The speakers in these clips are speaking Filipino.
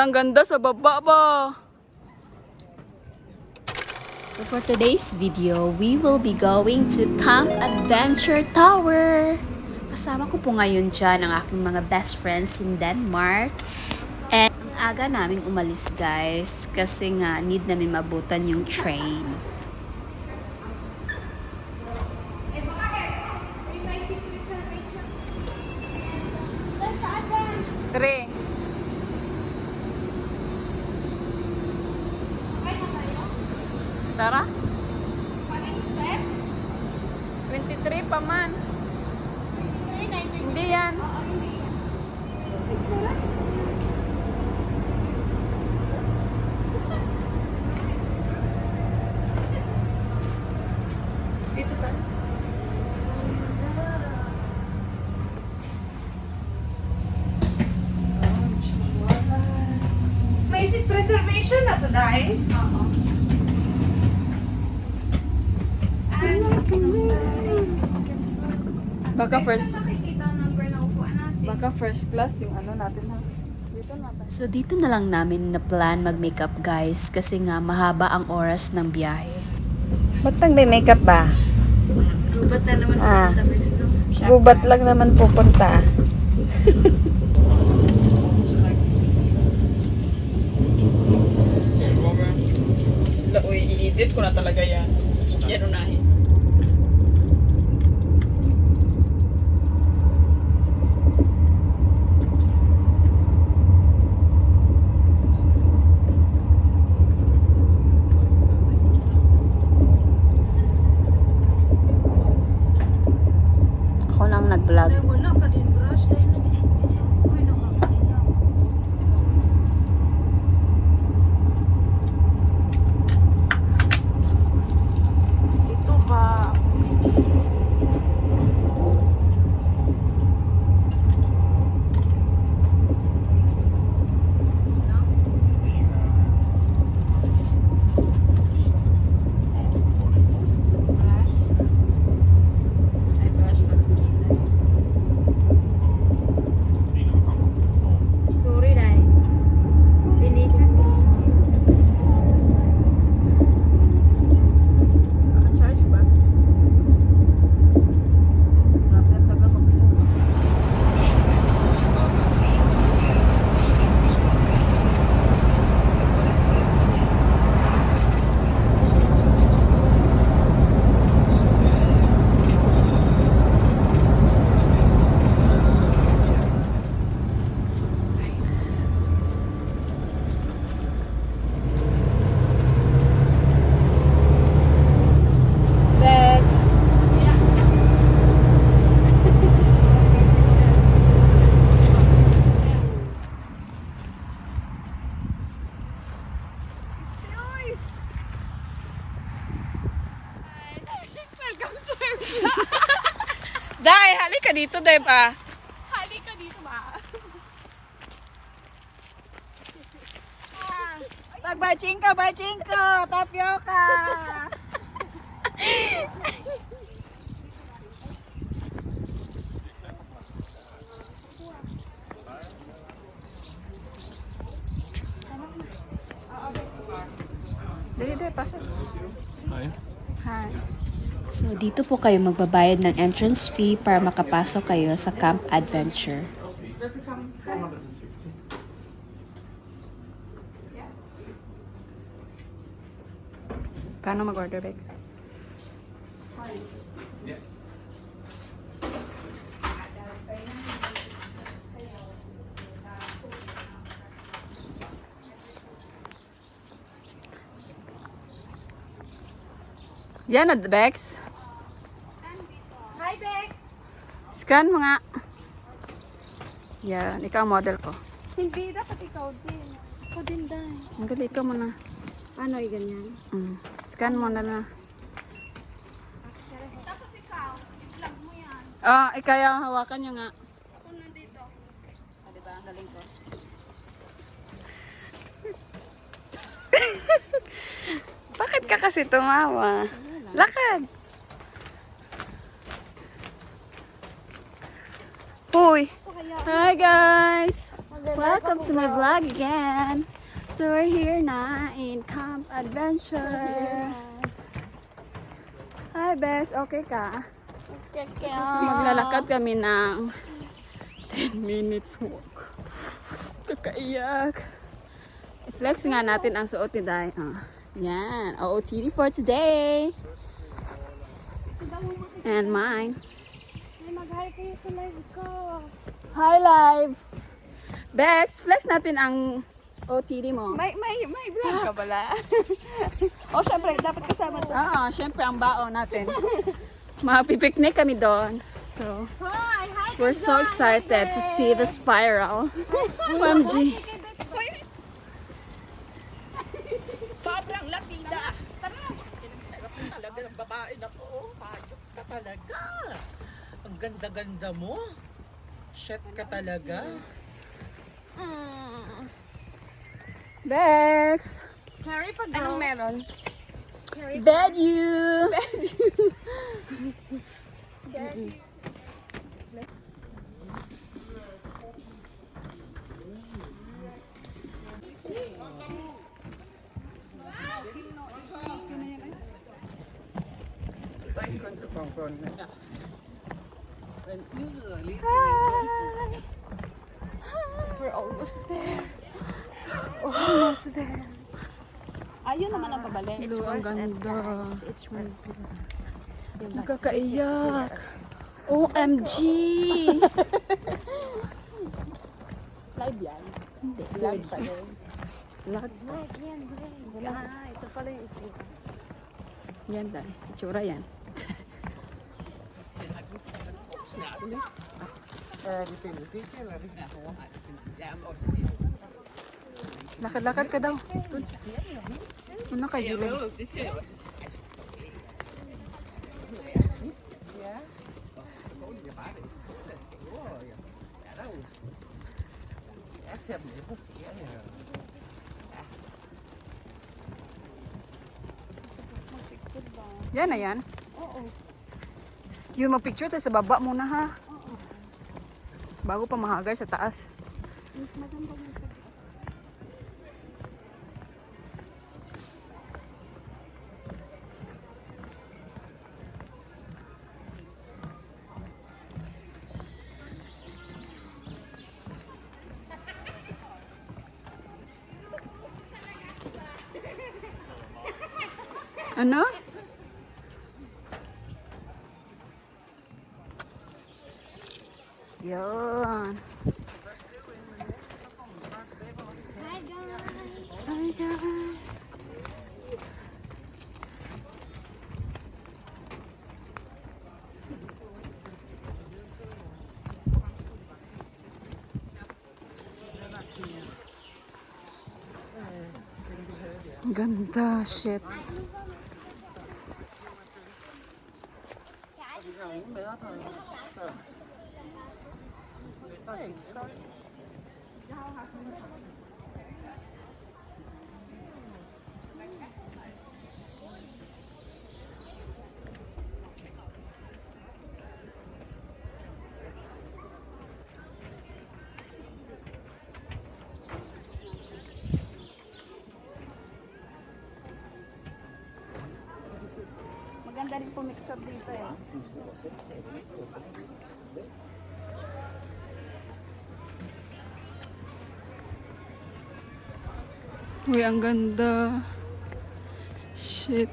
ang ganda sa baba ba. So for today's video, we will be going to Camp Adventure Tower. Kasama ko po ngayon dyan ang aking mga best friends in Denmark. And ang aga naming umalis guys kasi nga need namin mabutan yung train. Tre. Tara. 23 pa man. Hindi yan. Dito tayo. May seat reservation na to, Day? Oo. Baka first class yung ano natin ha. Dito natin. So dito na lang namin na plan mag-makeup guys kasi nga mahaba ang oras ng biyahe. Ba't may makeup ba? Gubat na naman pupunta next no. Gubat lang naman pupunta. Uy, i-edit ko na talaga yan. Yan unahin. Ako lang nag-vlog. Wala ka din brush dahil uy, nakakaiyak. Ito ba? Brush? Ay, brush para sa kilay. Sorry, Day. Linisan ko. Naka-charge ba? Grabe, ang tagal mag-move. Bex. Welcome to Dai, halika dito, Deb ah. Halika dito ba? Tagbachingka, bachingka, tapioca. Dali, Deb, pasok. Hi. So dito po kayo magbabayad ng entrance fee para makapasok kayo sa Camp Adventure. Paano mag-order, Bex? Yan na, Bex. Hi, Bex. Scan mo nga. Yan, ikaw ang model ko. Hindi, dapat ikaw din. Ako din, Day. Ang gali, ikaw muna. Paano ganyan? Scan mo na na. Tapos ikaw, i-vlog mo yan. Ah, kaya hawakan nyo nga. Ako nandito. Ah, diba? Ang galing ko. Bakit ka kasi tumawa? Lakad! Hoy! Hi guys! Welcome to my vlog again. So we're here na in Camp Adventure. Hi Bes, okay ka? Maglalakad kami ng 10 minutes walk. Kakaiyak. I-flex nga natin ang suot ni Day. Yan, OOTD for today. And mine. Ay, mag-hi kayo sa live ko. Hi live! Bex, flex natin ang OTD mo. May vlog ka pala. O, syempre, dapat kasama to. Oo, syempre ang baon natin. Mapipiknik kami doon. So, we're so excited to see the spiral. OMG. Sobrang lapida. Pinagtagap mo talaga ng babae na po. Hayop ka talaga. Ang ganda-ganda mo. Shit ka talaga. Bex! Carry pa girls. Anong meron? Bed you! We're almost there. Almost there. Ayun naman ang pabalik. Hello, ang ganda. It's worth it. Nakakaiyak. OMG! Live yan. Hindi, Live pa rin. Lag. Ito pala yung itsura. Yan dahil. Itsura yan. Lakad-lakad ka daw. Ano ka, Jilin? Yan na yan? Oo. Yung mag-picture tayo sa baba muna ha. Bago pa mahagar sa taas. Mas maganda yung sa Ano? Yun. Hi guys! Hi guys. Ganda, shit. Maganda rin pumicture dito eh. Uy, ang ganda. Shit.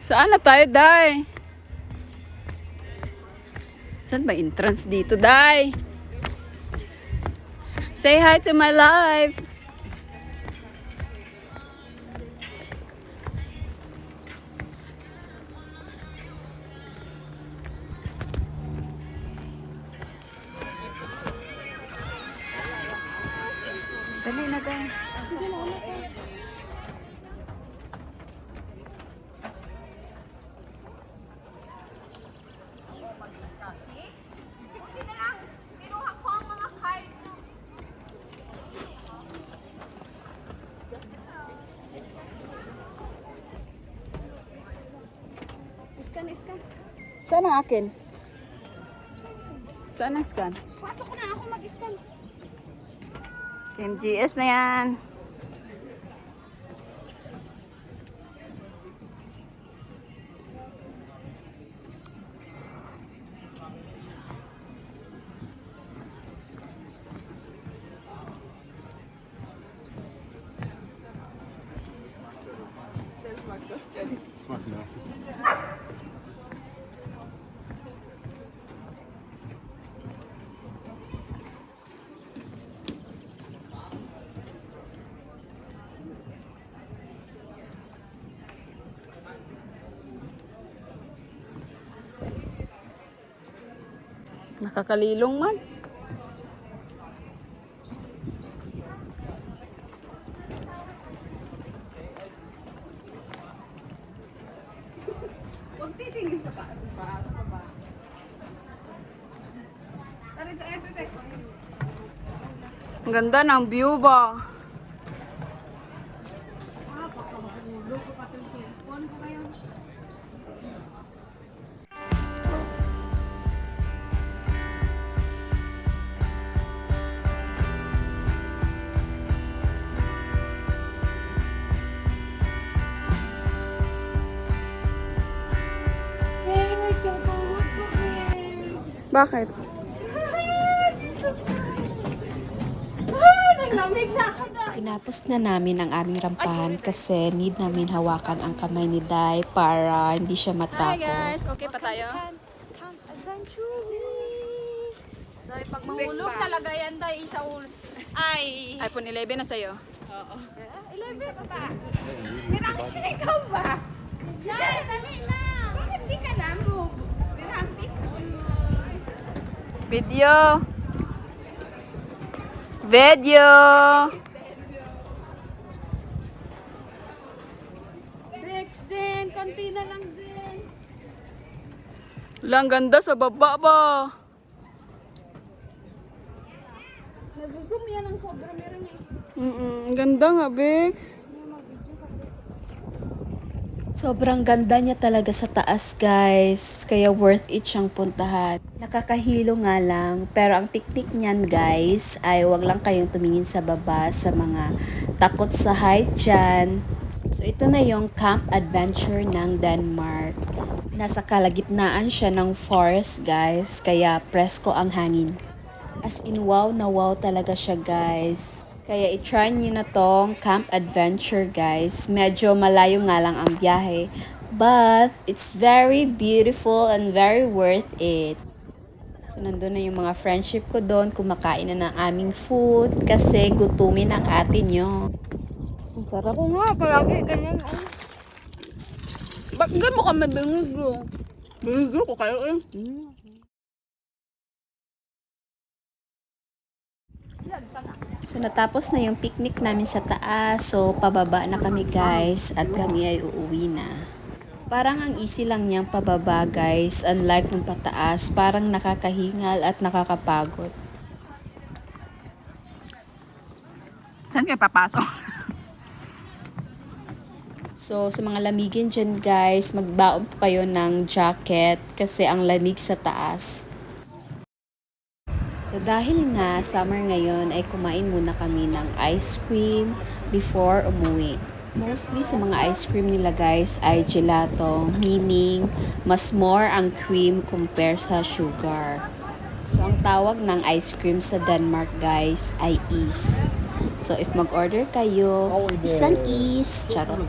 Saan na tayo, Day? Saan ba entrance dito, Day? Say hi to my live. Dali na, Day. na-scan. Saan ang akin? Saan ang scan? Pasok na ako mag-scan. MGS na yan. Smart na. Nakakalilong man. Huwag titingin sa taas. Sa baba. Tara, ito. Ang ganda ng view ba? Bakit? Tinapos na namin ang aming rampahan kasi need namin hawakan ang kamay ni Dai para hindi siya matakot. Okay pa tayo? Camp adventure. Dahil pag mahulog talaga yan, dahil isa ulo. Ay! iPhone 11 na sa'yo. 11 pa ba? Mirang ikaw ba? Dahil, dali na. Bakit di ka na move? Mirang Video! Video! Rex din, konti na lang din. Lang ganda sa baba ba? Nag-zoom yan ang sobra meron eh. Ang ganda nga, Bex. Sobrang ganda niya talaga sa taas, guys. Kaya worth it siyang puntahan. Nakakahilo nga lang. Pero ang technique niyan, guys, ay wag lang kayong tumingin sa baba sa mga takot sa height dyan. So, ito na yung camp adventure ng Denmark. Nasa kalagitnaan siya ng forest, guys. Kaya presko ang hangin. As in, wow na wow talaga siya, guys. Kaya i-try nyo na tong camp adventure, guys. Medyo malayo nga lang ang biyahe. But, it's very beautiful and very worth it. So, nandun na yung mga friendship ko doon. Kumakain na ng aming food. Kasi gutumin ang atin nyo. Ang sarap. Oo nga, palagi ganyan. Ba't mo kami binigyo? Binigyo ko kayo eh. So, natapos na yung picnic namin sa taas. So, pababa na kami, guys. At kami ay uuwi na. Parang ang easy lang niyang pababa, guys. Unlike nung pataas, parang nakakahingal at nakakapagod. Saan kayo papasok? So, sa mga lamigin dyan, guys, magbaon po kayo ng jacket kasi ang lamig sa taas. So, dahil nga summer ngayon ay kumain muna kami ng ice cream before umuwi. Mostly sa mga ice cream nila, guys, ay gelato, meaning mas more ang cream compare sa sugar. So, ang tawag ng ice cream sa Denmark, guys, ay is. So, if mag-order kayo, isang is. Charot.